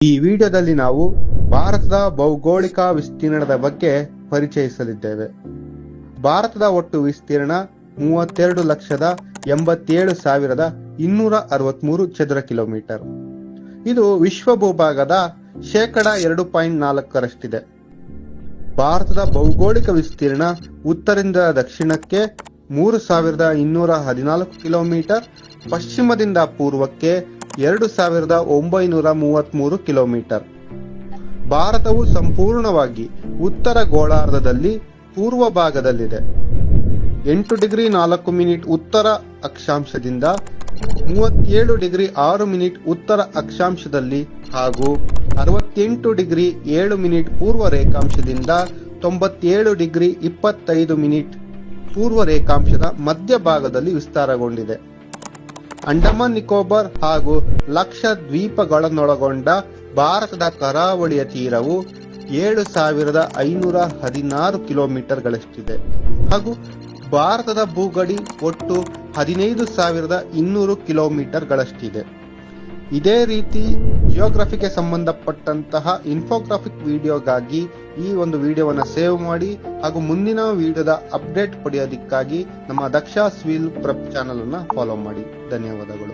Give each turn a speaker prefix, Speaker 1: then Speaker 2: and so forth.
Speaker 1: ಈ ವಿಡಿಯೋದಲ್ಲಿ ನಾವು ಭಾರತದ ಭೌಗೋಳಿಕ ವಿಸ್ತೀರ್ಣದ ಬಗ್ಗೆ ಪರಿಚಯಿಸಲಿದ್ದೇವೆ. ಭಾರತದ ಒಟ್ಟು ವಿಸ್ತೀರ್ಣ 32,87,263 ಚದರ ಕಿಲೋಮೀಟರ್. ಇದು ವಿಶ್ವ ಭೂಭಾಗದ ಶೇಕಡ 2.4ರಷ್ಟಿದೆ. ಭಾರತದ ಭೌಗೋಳಿಕ ವಿಸ್ತೀರ್ಣ ಉತ್ತರದಿಂದ ದಕ್ಷಿಣಕ್ಕೆ 3,214 ಕಿಲೋಮೀಟರ್, ಪಶ್ಚಿಮದಿಂದ ಪೂರ್ವಕ್ಕೆ 2,933 ಕಿಲೋಮೀಟರ್. ಭಾರತವು ಸಂಪೂರ್ಣವಾಗಿ ಉತ್ತರ ಗೋಳಾರ್ಧದಲ್ಲಿ ಪೂರ್ವ ಭಾಗದಲ್ಲಿದೆ. 8 ಡಿಗ್ರಿ 4 ಮಿನಿಟ್ ಉತ್ತರ ಅಕ್ಷಾಂಶದಿಂದ 37 ಡಿಗ್ರಿ 6 ಮಿನಿಟ್ ಉತ್ತರ ಅಕ್ಷಾಂಶದಲ್ಲಿ ಹಾಗೂ 68 ಡಿಗ್ರಿ 7 ಮಿನಿಟ್ ಪೂರ್ವ ರೇಖಾಂಶದಿಂದ 97 ಡಿಗ್ರಿ 25 ಮಿನಿಟ್ ಪೂರ್ವ ರೇಖಾಂಶದ ಮಧ್ಯಭಾಗದಲ್ಲಿ ವಿಸ್ತಾರಗೊಂಡಿದೆ. ಅಂಡಮಾನ್ ನಿಕೋಬಾರ್ ಹಾಗೂ ಲಕ್ಷದ್ವೀಪಗಳನ್ನೊಳಗೊಂಡ ಭಾರತದ ಕರಾವಳಿಯ ತೀರವು 7,516 ಕಿಲೋಮೀಟರ್ಗಳಷ್ಟಿದೆ ಹಾಗೂ ಭಾರತದ ಭೂಗಡಿ ಒಟ್ಟು 15,200 ಕಿಲೋಮೀಟರ್ಗಳಷ್ಟಿದೆ. ಇದೇ ರೀತಿ ಜಿಯೋಗ್ರಫಿಗೆ ಸಂಬಂಧಪಟ್ಟಂತಹ ಇನ್ಫೋಗ್ರಾಫಿಕ್ ವಿಡಿಯೋಗಾಗಿ ಈ ಒಂದು ವಿಡಿಯೋವನ್ನು ಸೇವ್ ಮಾಡಿ ಹಾಗೂ ಮುಂದಿನ ವಿಡಿಯೋದ ಅಪ್ಡೇಟ್ ಪಡೆಯೋದಕ್ಕಾಗಿ ನಮ್ಮ ದಕ್ಷ ಸ್ವಿಲ್ ಪ್ರೆಪ್ ಚಾನಲ್ ಅನ್ನು ಫಾಲೋ ಮಾಡಿ. ಧನ್ಯವಾದಗಳು.